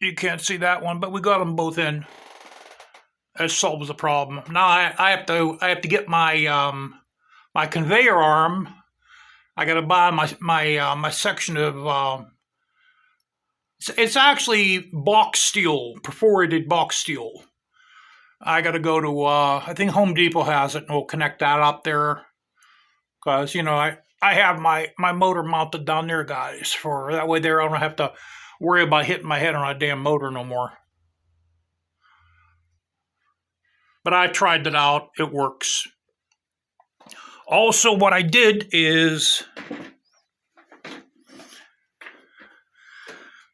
You can't see that one, but we got them both in. That solves the problem. Now I have to get my my conveyor arm. I got to buy my section of. It's actually box steel, perforated box steel. I got to go to I think Home Depot has it, and we'll connect that up there. Because I have my motor mounted down there, guys. For that way, there I don't have to worry about hitting my head on a damn motor no more. But I tried it out. It works. Also, what I did is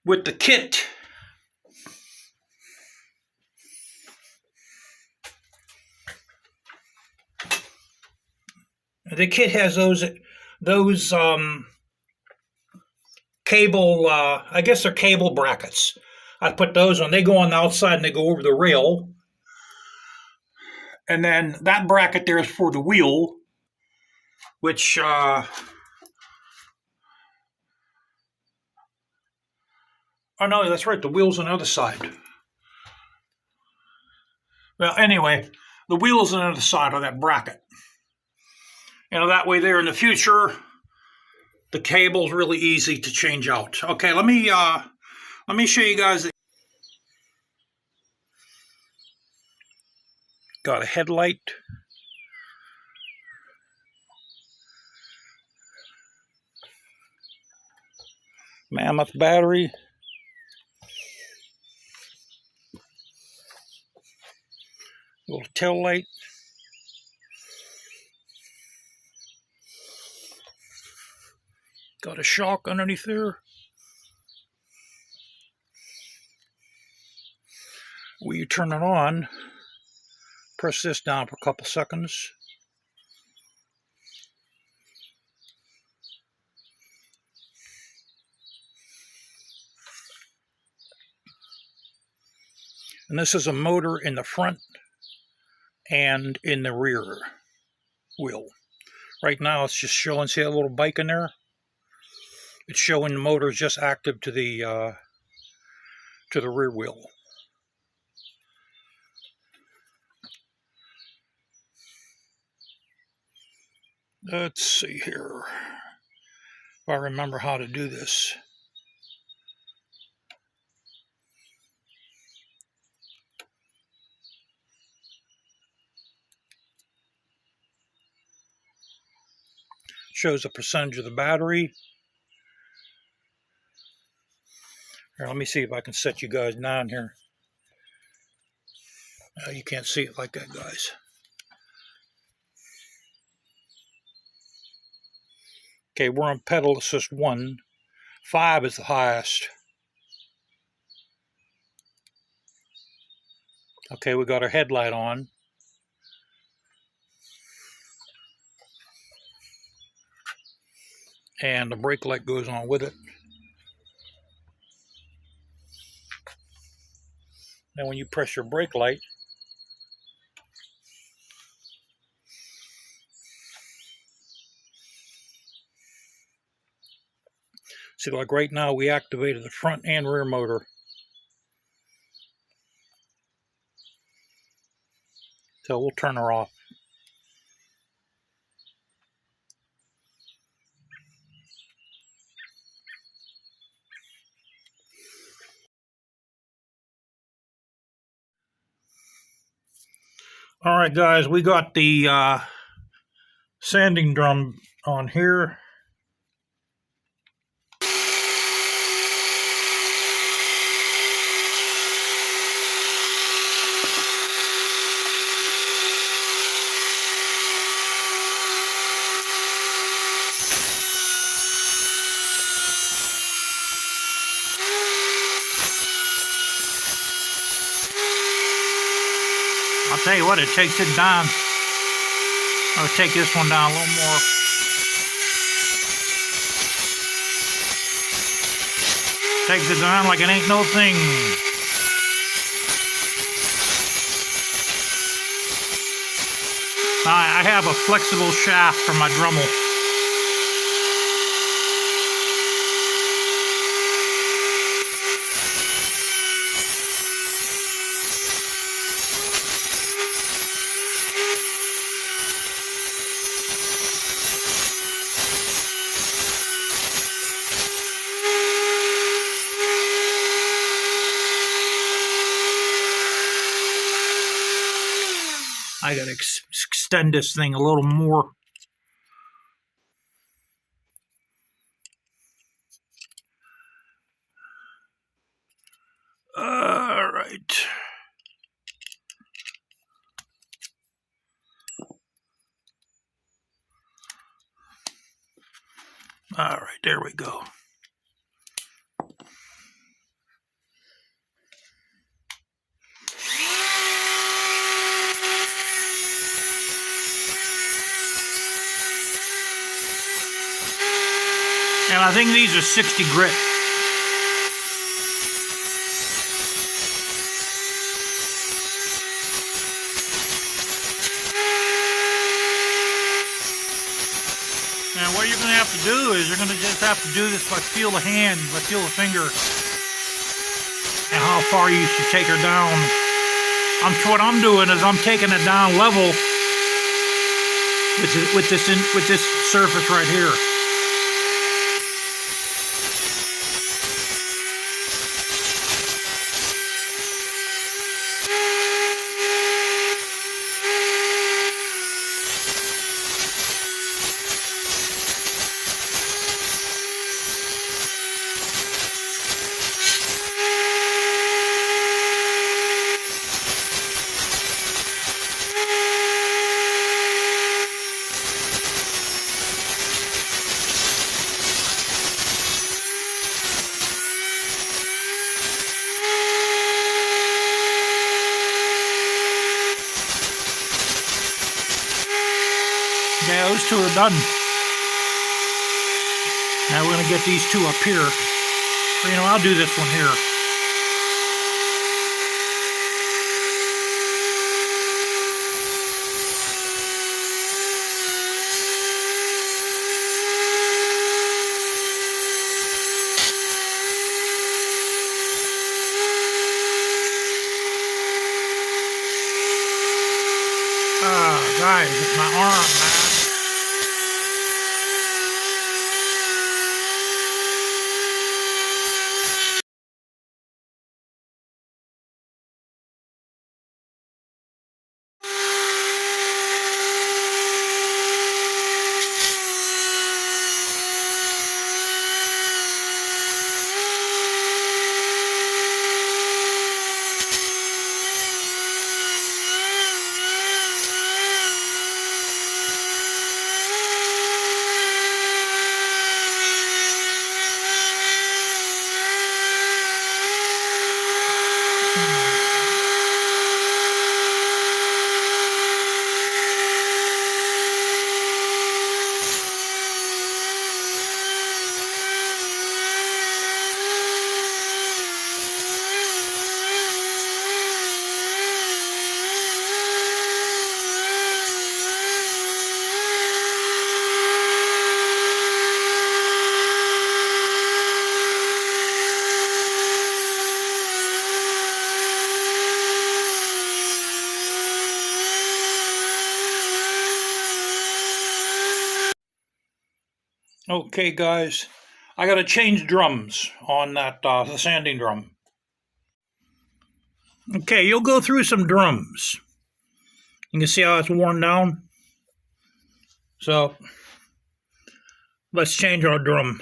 with the kit, the kit has those cable, I guess they're cable brackets. I put those on. They go on the outside and they go over the rail. And then that bracket there is for the wheel, which oh no, that's right, the wheel's on the other side. Well, anyway, the wheel's on the other side of that bracket. That way there in the future, the cable's really easy to change out. Okay, let me show you guys. Got a headlight. Mammoth battery. Little tail light. Got a shock underneath there. When you turn it on, press this down for a couple seconds. And this is a motor in the front and in the rear wheel. Right now it's just showing, see that little bike in there? It's showing the motor is just active to the rear wheel. Let's see here if I remember how to do this. Shows the percentage of the battery. Here, let me see if I can set you guys down here. You can't see it like that, guys. Okay, we're on pedal assist 1. 5 is the highest. Okay, we got our headlight on. And the brake light goes on with it. Then when you press your brake light, see, like right now we activated the front and rear motor. So we'll turn her off. All right, guys, we got the sanding drum on here. I'll tell you what, it takes it down. I'll take this one down a little more. Takes it down like it ain't no thing. I have a flexible shaft for my Dremel. I gotta extend this thing a little more. All right. All right, there we go. And I think these are 60 grit. And what you're going to have to do is you're going to just have to do this by feel the hand, by feel the finger, and how far you should take her down. What I'm doing is I'm taking it down level with this surface right here. Yeah, those two are done. Now we're going to get these two up here. You know, I'll do this one here. Guys, it's my arm, man. Okay, guys, I got to change drums on that the sanding drum. Okay, you'll go through some drums. You can see how it's worn down. So let's change our drum.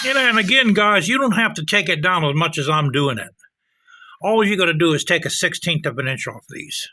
And again, guys, you don't have to take it down as much as I'm doing it. all you got to do is take a 1/16 of an inch off these.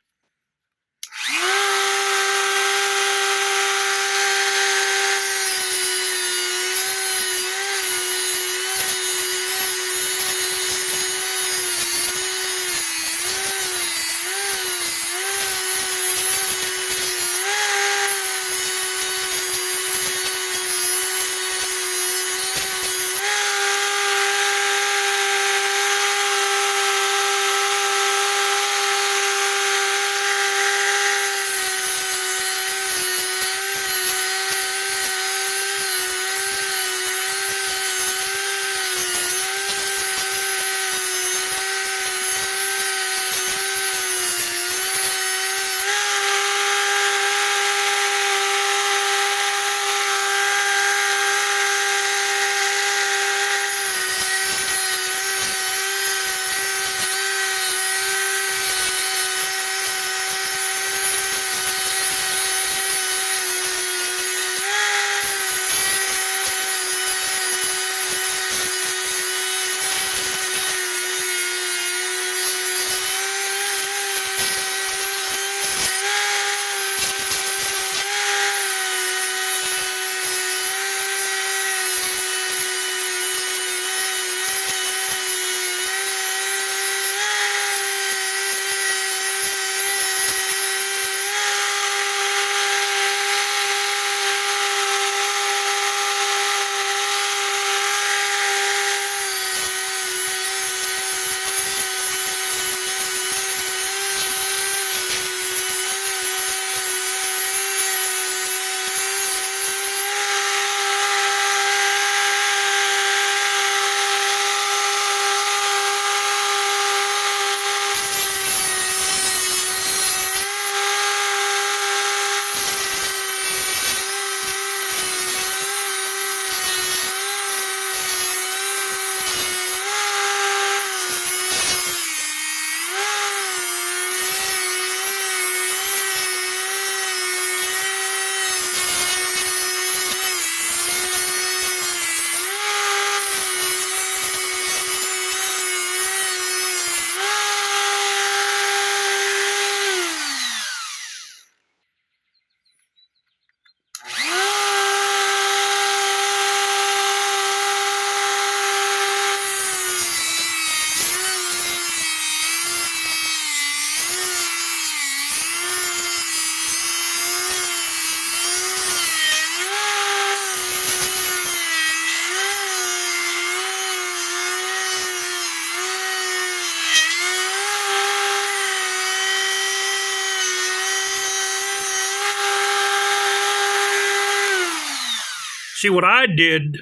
See what I did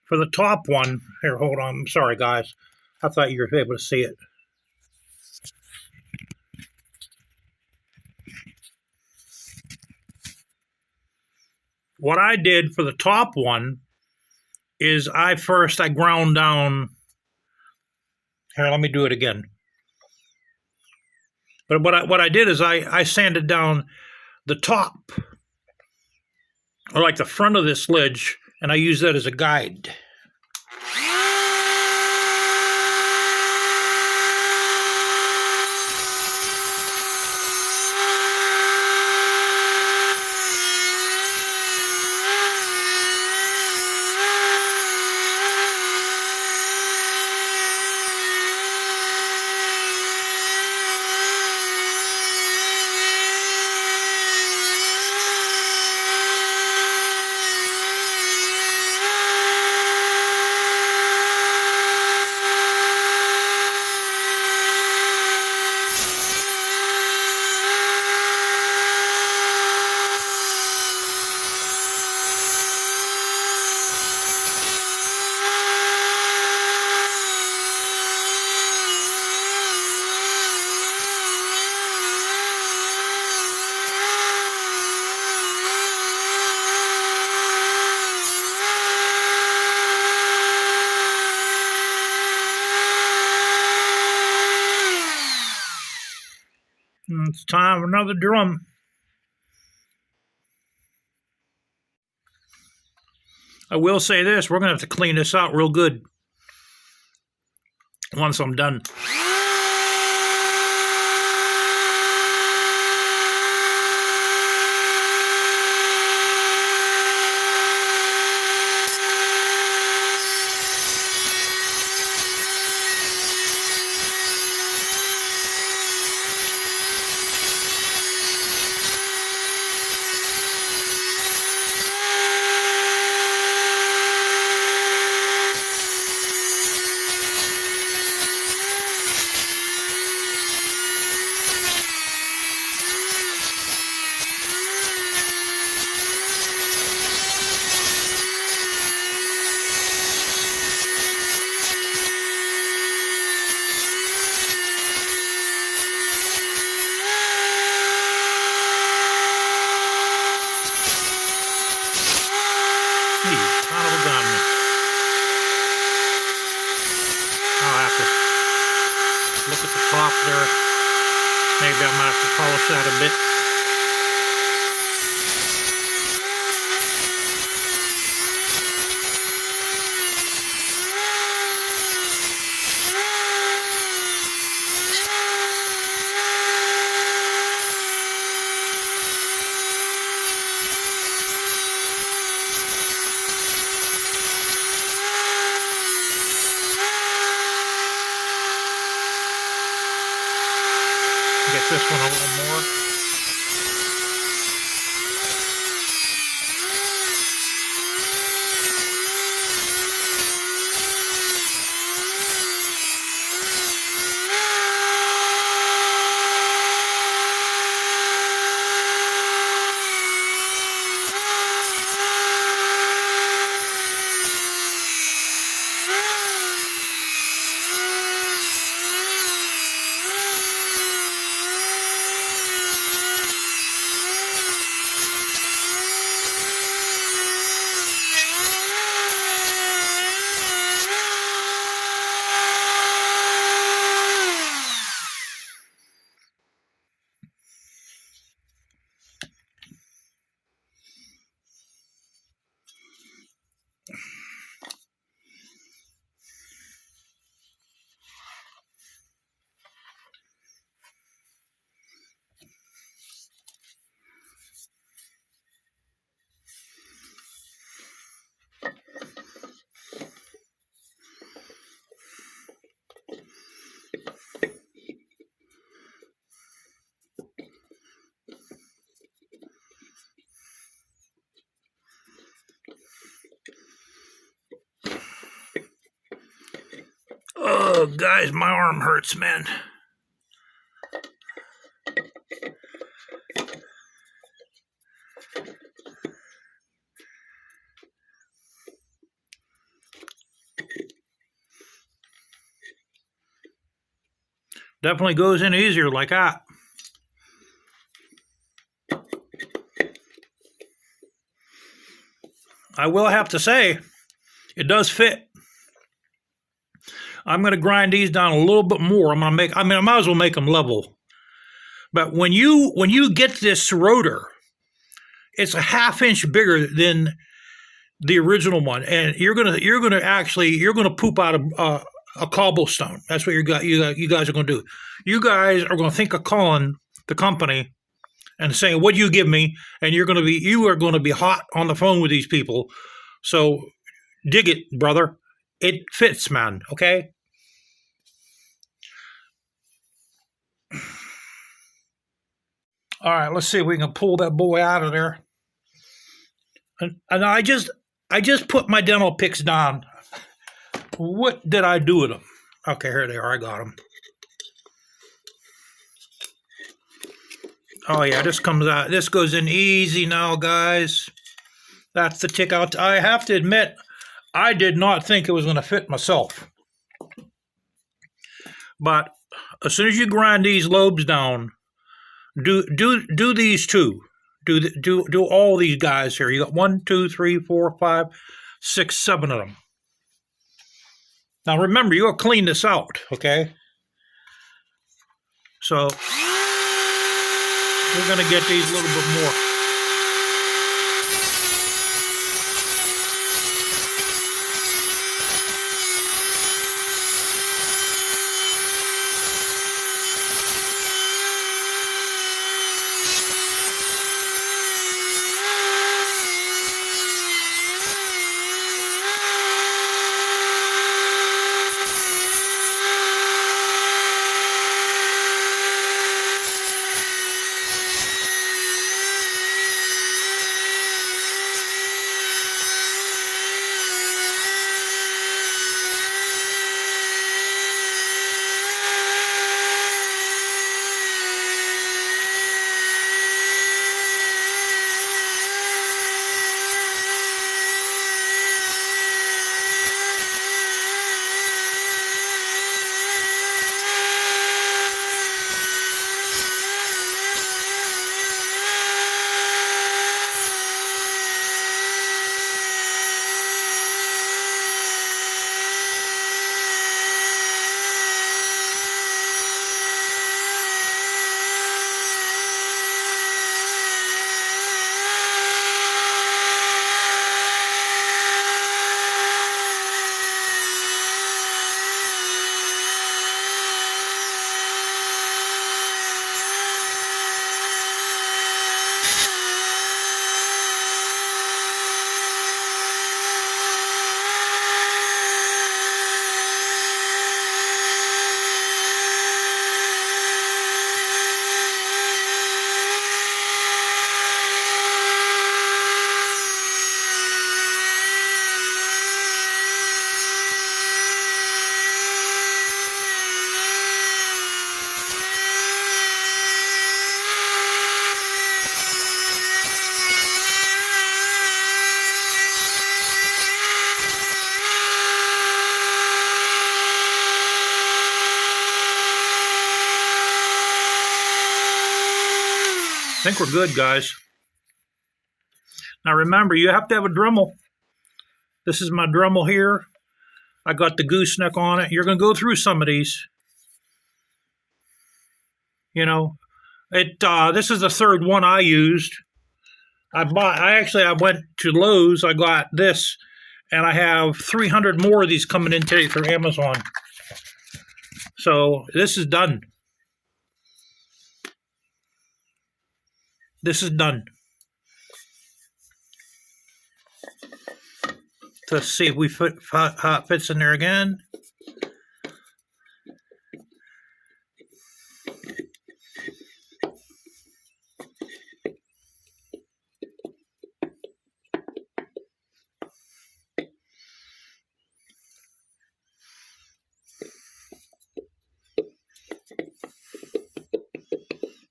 for the top one. Here, hold on. I'm sorry, guys. I thought you were able to see it. What I did for the top one is I ground down. Here, let me do it again. But what I did is I sanded down the top, or like the front of this ledge, and I use that as a guide. It's time for another drum. I will say this, we're going to have to clean this out real good once I'm done. there. Maybe I might have to polish that a bit. Get this one a little more. Oh, guys, my arm hurts, man. Definitely goes in easier like that. I will have to say, it does fit. I'm going to grind these down a little bit more. I might as well make them level. But when you get this rotor, it's a 1/2 inch bigger than the original one, and you're gonna poop out a cobblestone. That's what you guys are gonna do. You guys are gonna think of calling the company and saying, "What do you give me?" And you are gonna be hot on the phone with these people. So dig it, brother. It fits, man. Okay. All right, let's see if we can pull that boy out of there. And I just put my dental picks down. What did I do with them? Okay, here they are. I got them. Oh yeah, this comes out. This goes in easy now, guys. That's the tick out. I have to admit, I did not think it was going to fit myself. But as soon as you grind these lobes down, do these two. Do all these guys here. You got 1, 2, 3, 4, 5, 6, 7 of them. Now remember, you'll clean this out, okay? So we're gonna get these a little bit more. think we're good, guys. Now remember, you have to have a Dremel. This is my Dremel here. I got the gooseneck on it. You're going to go through some of these. You know, this is the third one I used. I went to Lowe's. I got this, and I have 300 more of these coming in today from Amazon. So this is done. This is done. Let's see if how it fits in there again.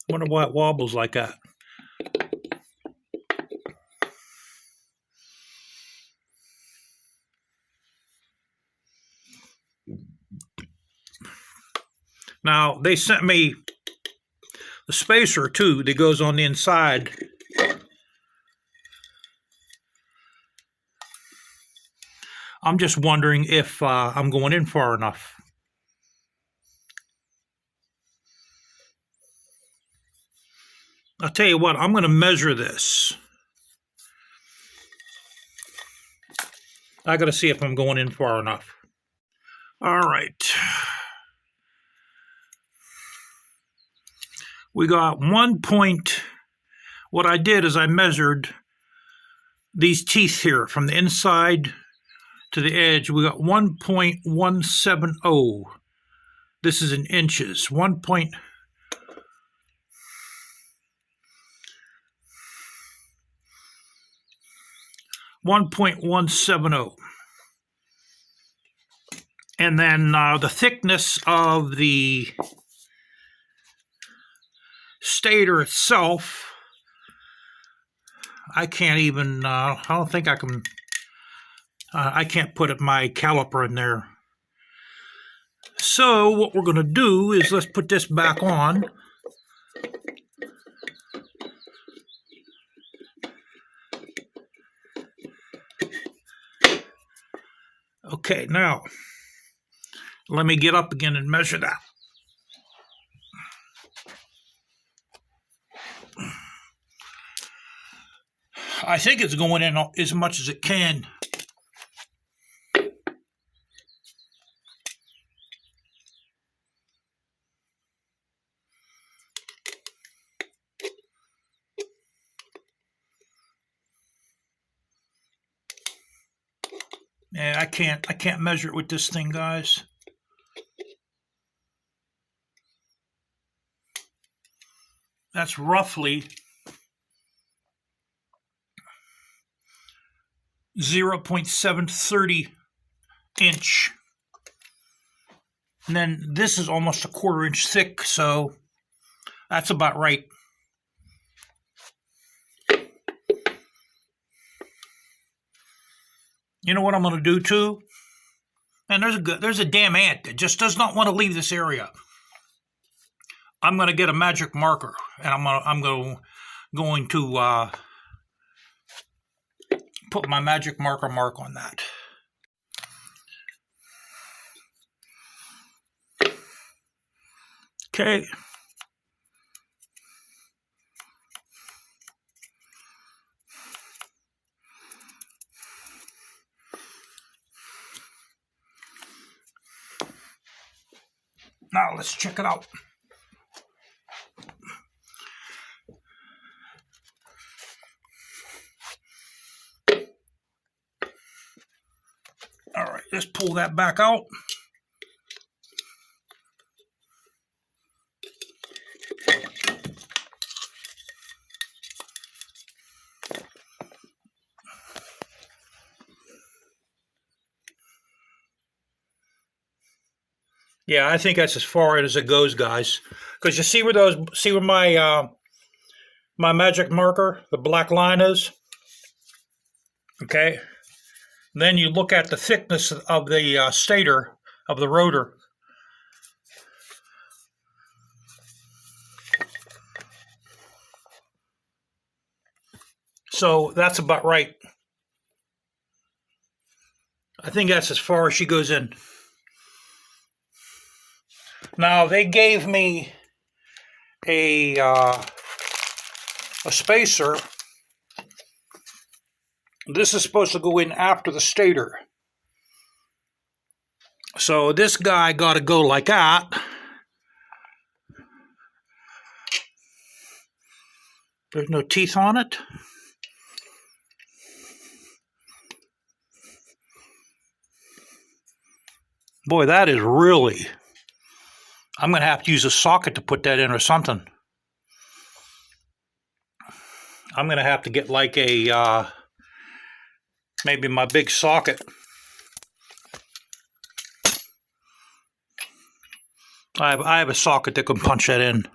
Wonder why it wobbles like that. Now, they sent me the spacer, too, that goes on the inside. I'm just wondering if I'm going in far enough. I'll tell you what, I'm going to measure this. I got to see if I'm going in far enough. All right. We got 1 point. What I did is I measured these teeth here from the inside to the edge. We got 1.170. This is in inches. 1.170. And then the thickness of the stator itself, I can't even, I don't think I can, I can't put my caliper in there. So what we're going to do is let's put this back on. Okay, now let me get up again and measure that. I think it's going in as much as it can. Yeah, I can't measure it with this thing, guys. That's roughly 0.730 inch. And then this is almost a 1/4 inch thick, so that's about right. You know what I'm going to do too? And there's a damn ant that just does not want to leave this area. I'm going to get a magic marker, and I'm going to put my magic marker mark on that. Okay. Now let's check it out. All right, let's pull that back out. Yeah, I think that's as far as it goes, guys. Because you see where my my magic marker, the black line is? Okay. Then you look at the thickness of the stator, of the rotor. So that's about right. I think that's as far as she goes in. Now they gave me a spacer. This is supposed to go in after the stator. So this guy got to go like that. There's no teeth on it. Boy, that is really... I'm going to have to use a socket to put that in or something. I'm going to have to get like a... maybe my big socket. I have a socket that can punch that in.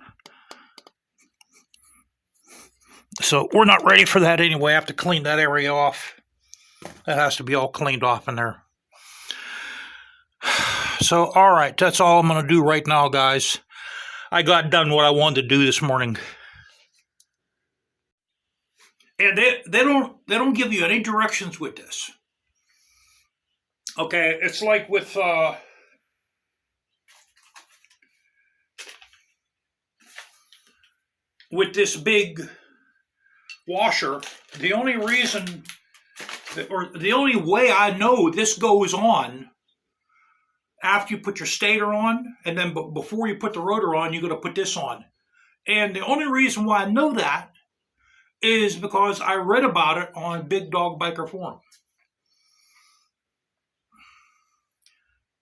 So we're not ready for that anyway. I have to clean that area off. That has to be all cleaned off in there. So, all right, that's all I'm going to do right now, guys. I got done what I wanted to do this morning. And they don't give you any directions with this. Okay, it's like with this big washer. The only reason, or the only way I know this goes on, after you put your stator on, and then before you put the rotor on, you're going to put this on. And the only reason why I know that is because I read about it on Big Dog Biker Forum.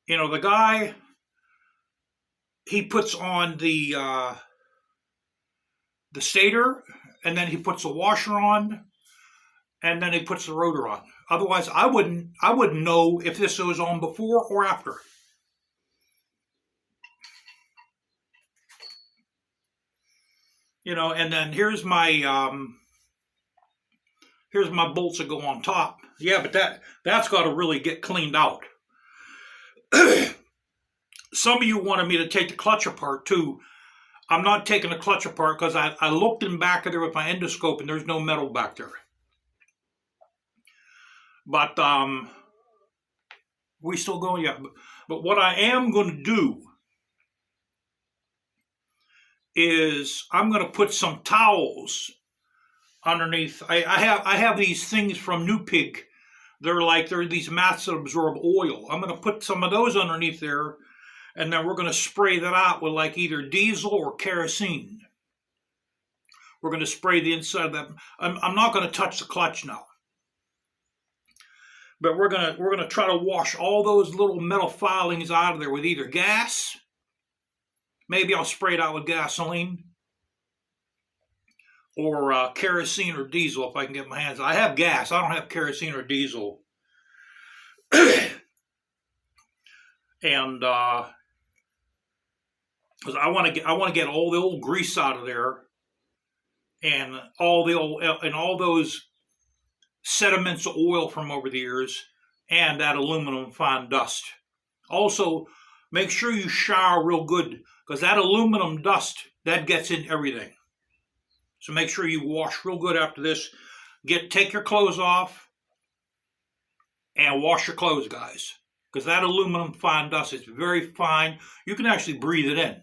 You know, the guy, he puts on the stator, and then he puts the washer on, and then he puts the rotor on. Otherwise, I wouldn't know if this was on before or after. You know, and then here's my bolts that go on top. Yeah, but that's got to really get cleaned out. Some of you wanted me to take the clutch apart too. I'm not taking the clutch apart because I looked in back of there with my endoscope and there's no metal back there. But we still going yet. But what I am going to do is I'm going to put some towels underneath. I have these things from New Pig. They're these mats that absorb oil. I'm going to put some of those underneath there, and then we're going to spray that out with like either diesel or kerosene. We're going to spray the inside of that. I'm not going to touch the clutch now, but we're going to try to wash all those little metal filings out of there with either gas. Maybe I'll spray it out with gasoline or kerosene or diesel if I can get my hands. I have gas. I don't have kerosene or diesel. And because I want to get all the old grease out of there, and all those sediments of oil from over the years, and that aluminum fine dust. Also, make sure you shower real good, because that aluminum dust, that gets in everything. So make sure you wash real good after this. Take your clothes off and wash your clothes, guys, because that aluminum fine dust is very fine. You can actually breathe it in.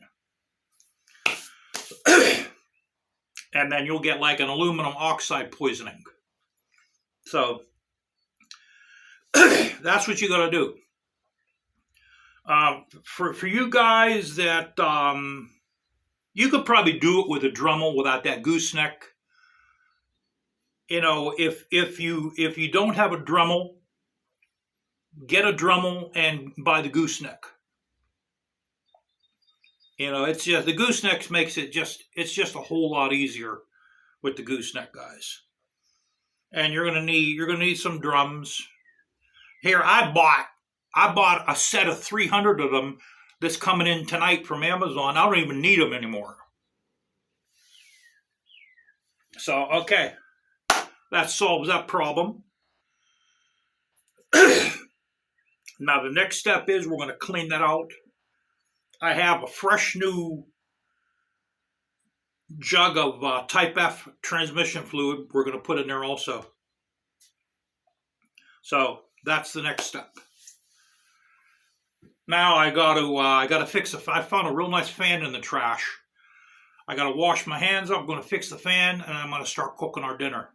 And then you'll get like an aluminum oxide poisoning. So that's what you got to do. For you guys that you could probably do it with a Dremel without that gooseneck. You know, if you don't have a Dremel, get a Dremel and buy the gooseneck. You know, it's just the gooseneck makes it it's just a whole lot easier with the gooseneck, guys. And you're gonna need some drums. Here, I bought a set of 300 of them that's coming in tonight from Amazon. I don't even need them anymore. So, okay, that solves that problem. Now, the next step is we're going to clean that out. I have a fresh new jug of Type F transmission fluid we're going to put in there also. So that's the next step. Now I got to fix I found a real nice fan in the trash. I got to wash my hands up. I'm going to fix the fan, and I'm going to start cooking our dinner.